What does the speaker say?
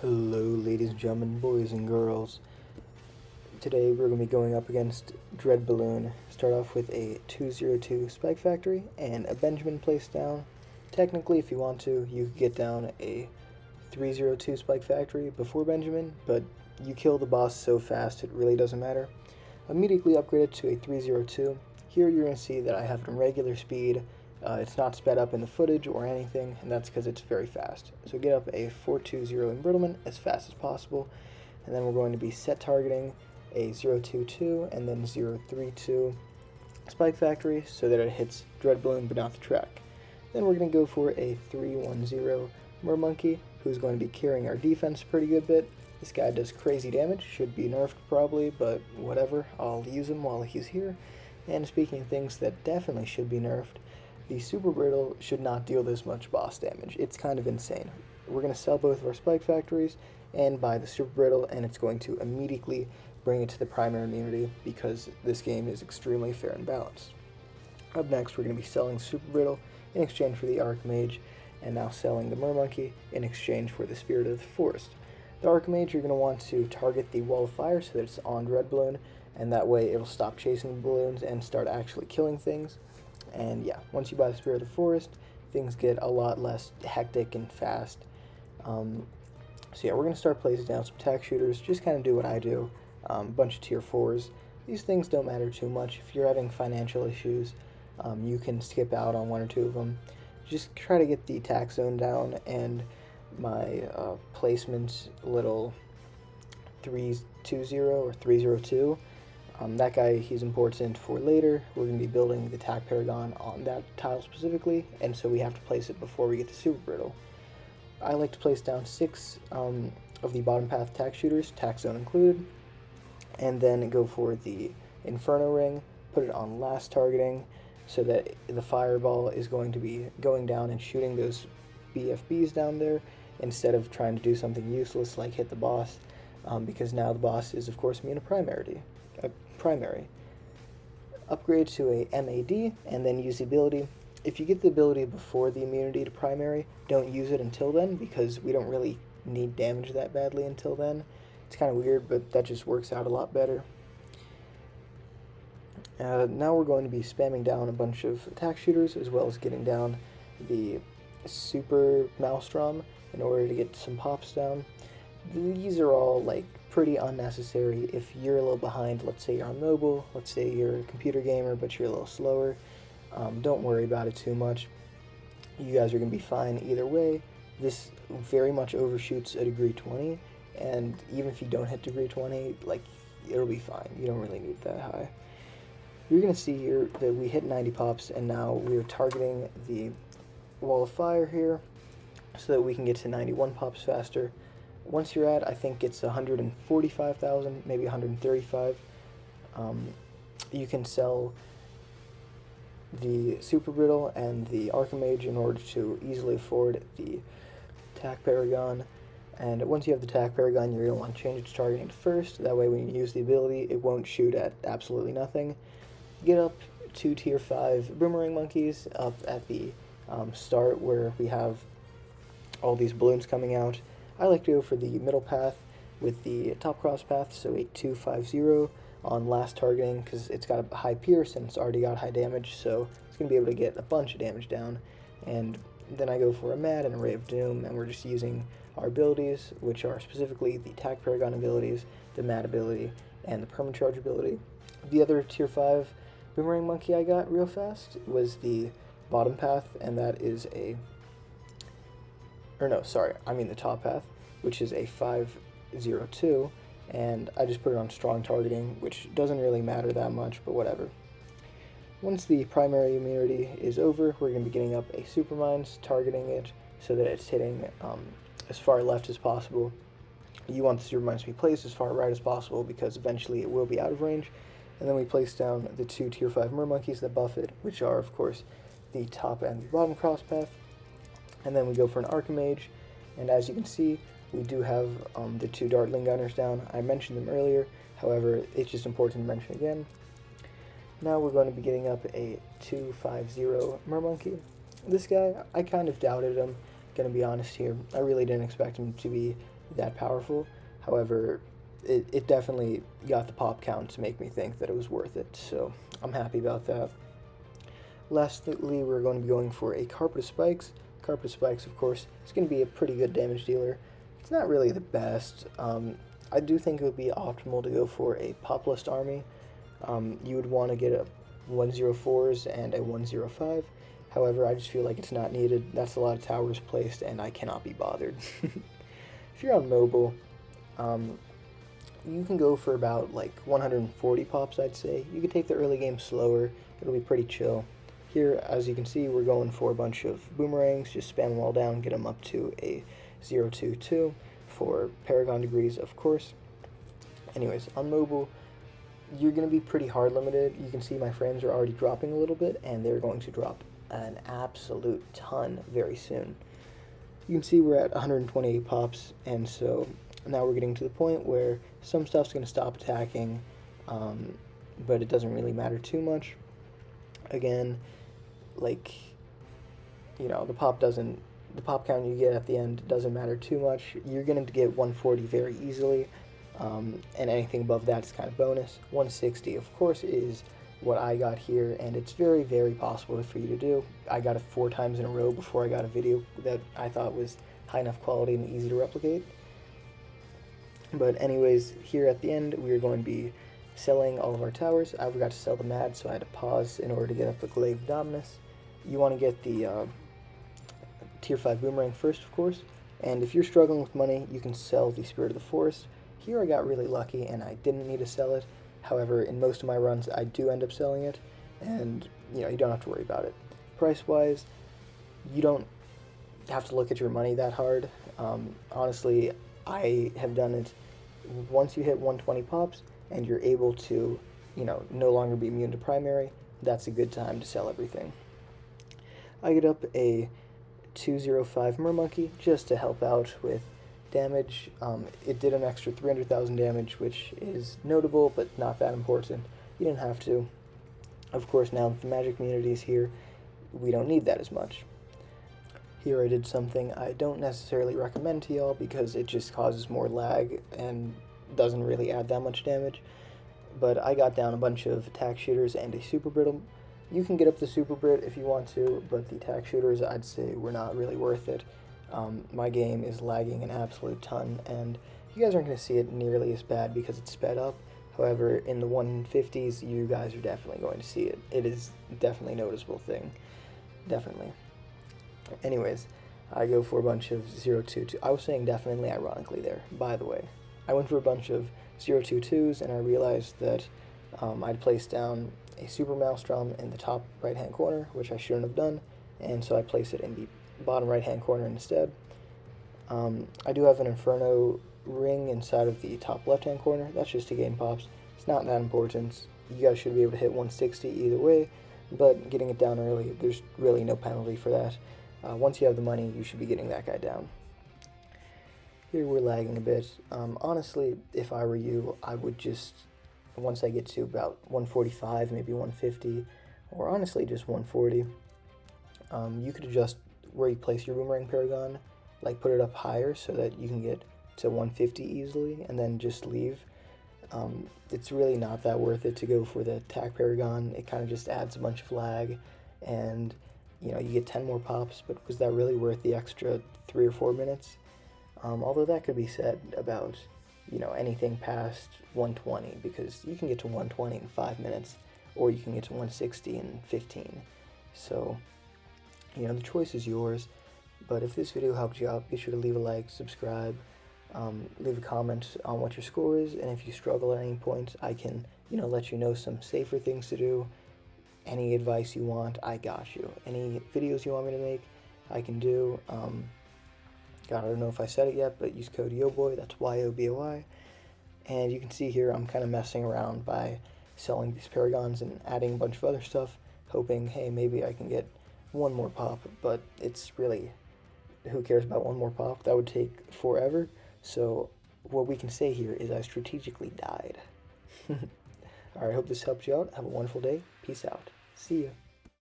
Hello, ladies and gentlemen, boys and girls. Today we're going to be going up against Dreadbloon. Start off with a 202 Spike Factory and a Benjamin place down. Technically, if you want to, you could get down a 302 Spike Factory before Benjamin, but you kill the boss so fast it really doesn't matter. Immediately upgrade it to a 302. Here you're going to see that I have it in regular speed. It's not sped up in the footage or anything, and that's because it's very fast. So get up a 420 embrittlement as fast as possible, and then we're going to be set targeting a 022 and then 032 Spike Factory so that it hits Dreadbloon but not the track. Then we're going to go for a 310 Mermonkey, who's going to be carrying our defense a pretty good bit. This guy does crazy damage, should be nerfed probably, but whatever, I'll use him while he's here. And speaking of things that definitely should be nerfed, the Super Brittle should not deal this much boss damage. It's kind of insane. We're going to sell both of our Spike Factories and buy the Super Brittle, and it's going to immediately bring it to the primary immunity because this game is extremely fair and balanced. Up next, we're going to be selling Super Brittle in exchange for the Archmage, and now selling the Mermonkey in exchange for the Spirit of the Forest. The Archmage, you're going to want to target the Wall of Fire so that it's on Dreadbloon, and that way it'll stop chasing the balloons and start actually killing things. And yeah, once you buy the Spirit of the Forest, things get a lot less hectic and fast. So yeah, we're going to start placing down some attack shooters, just kind of do what I do, a bunch of tier 4s. These things don't matter too much. If you're having financial issues, you can skip out on one or two of them. Just try to get the attack zone down, and my placement little 320 or 302. That guy, he's important for later. We're going to be building the attack paragon on that tile specifically, and so we have to place it before we get the Super Brittle. I like to place down 6 of the bottom path attack shooters, attack zone included, and then go for the Inferno Ring, put it on last targeting, so that the fireball is going to be going down and shooting those BFBs down there, instead of trying to do something useless like hit the boss, because now the boss is of course immune to primary. Upgrade to a MAD and then use the ability. If you get the ability before the immunity to primary, don't use it until then, because we don't really need damage that badly until then. It's kind of weird, but that just works out a lot better. Now we're going to be spamming down a bunch of attack shooters, as well as getting down the Super Maelstrom in order to get some pops down. These are all like pretty unnecessary if you're a little behind. Let's say you're on mobile, let's say you're a computer gamer but you're a little slower. Don't worry about it too much. You guys are going to be fine either way. This very much overshoots a degree 20, and even if you don't hit degree 20, like, it'll be fine. You don't really need that high. You're going to see here that we hit 90 pops, and now we're targeting the Wall of Fire here so that we can get to 91 pops faster. Once you're at, I think it's 145,000, maybe 135, you can sell the Super Brittle and the Archmage in order to easily afford the attack paragon. And once you have the attack paragon, you're going to want to change it to targeting first. That way when you use the ability, it won't shoot at absolutely nothing. Get up to tier 5 Boomerang Monkeys up at the start where we have all these balloons coming out. I like to go for the middle path with the top cross path, so a 250 on last targeting, because it's got a high pierce and it's already got high damage, so it's going to be able to get a bunch of damage down. And then I go for a Mad and a Ray of Doom, and we're just using our abilities, which are specifically the attack paragon abilities, the Mad ability, and the permacharge ability. The other tier 5 Boomerang Monkey I got real fast was the bottom path, and that is a... the top path, which is a 502, and I just put it on strong targeting, which doesn't really matter that much, but whatever. Once the primary immunity is over, we're going to be getting up a Super Mines, targeting it so that it's hitting as far left as possible. You want the Super Mines to be placed as far right as possible, because eventually it will be out of range. And then we place down the 2 tier 5 Mermonkeys that buff it, which are of course the top and the bottom cross path. And then we go for an Archmage, and as you can see, we do have the 2 Dartling Gunners down. I mentioned them earlier, however, it's just important to mention again. Now we're going to be getting up a 250 Mermonkey. This guy, I kind of doubted him, gonna be honest here. I really didn't expect him to be that powerful. However, it definitely got the pop count to make me think that it was worth it, so I'm happy about that. Lastly, we're going to be going for a Carpet of Spikes. Carpet of Spikes, of course, is going to be a pretty good damage dealer. It's not really the best. I do think it would be optimal to go for a Populist army. You would want to get a 104s and a 105. However, I just feel like it's not needed. That's a lot of towers placed, and I cannot be bothered. If you're on mobile, you can go for about like 140 pops, I'd say. You can take the early game slower. It'll be pretty chill. Here, as you can see, we're going for a bunch of boomerangs. Just spam them all down, get them up to a 022 for Paragon degrees, of course. Anyways, on mobile, you're going to be pretty hard limited. You can see my frames are already dropping a little bit, and they're going to drop an absolute ton very soon. You can see we're at 128 pops, and so now we're getting to the point where some stuff's going to stop attacking, but it doesn't really matter too much. Again, like, you know, the pop count you get at the end doesn't matter too much. You're going to get 140 very easily, and anything above that is kind of bonus. 160, of course, is what I got here, and it's very, very possible for you to do. I got it 4 times in a row before I got a video that I thought was high enough quality and easy to replicate. But anyways, here at the end, we are going to be selling all of our towers. I forgot to sell the Mad, so I had to pause in order to get up the Glaive Dominus. You want to get the Tier 5 Boomerang first, of course, and if you're struggling with money, you can sell the Spirit of the Forest. Here I got really lucky, and I didn't need to sell it. However, in most of my runs, I do end up selling it, and you don't have to worry about it. Price-wise, you don't have to look at your money that hard. Honestly, I have done it once you hit 120 pops, and you're able to, no longer be immune to primary. That's a good time to sell everything. I get up a 205 Mermonkey just to help out with damage. It did an extra 300,000 damage, which is notable, but not that important. You didn't have to. Of course, now that the magic community is here, we don't need that as much. Here I did something I don't necessarily recommend to y'all because it just causes more lag and doesn't really add that much damage. But I got down a bunch of attack shooters and a super brittle. You can get up the super brit if you want to, but the attack shooters, I'd say, were not really worth it. My game is lagging an absolute ton, and you guys aren't going to see it nearly as bad because it's sped up. However, in the 150s, you guys are definitely going to see it. It is definitely a noticeable thing. Definitely. Anyways, I go for a bunch of 022. I was saying definitely ironically there, by the way. I went for a bunch of 022s, and I realized that I'd placed down a Super Maelstrom in the top right-hand corner, which I shouldn't have done, and so I placed it in the bottom right-hand corner instead. I do have an Inferno ring inside of the top left-hand corner. That's just to gain pops. It's not that important. You guys should be able to hit 160 either way, but getting it down early, there's really no penalty for that. Once you have the money, you should be getting that guy down. Here we're lagging a bit. Honestly, if I were you, I would just, once I get to about 145, maybe 150, or honestly just 140, you could adjust where you place your Boomerang Paragon, like put it up higher so that you can get to 150 easily, and then just leave. It's really not that worth it to go for the attack Paragon. It kind of just adds a bunch of lag, and you get 10 more pops, but was that really worth the extra 3 or 4 minutes? Although that could be said about, anything past 120, because you can get to 120 in 5 minutes, or you can get to 160 in 15. So, the choice is yours. But if this video helped you out, be sure to leave a like, subscribe, leave a comment on what your score is, and if you struggle at any point, I can, let you know some safer things to do. Any advice you want, I got you. Any videos you want me to make, I can do. God, I don't know if I said it yet, but use code YOBOY, that's YOBOY. And you can see here I'm kind of messing around by selling these Paragons and adding a bunch of other stuff, hoping, hey, maybe I can get one more pop, but it's really, who cares about one more pop? That would take forever. So what we can say here is I strategically died. Alright, I hope this helped you out. Have a wonderful day. Peace out. See ya.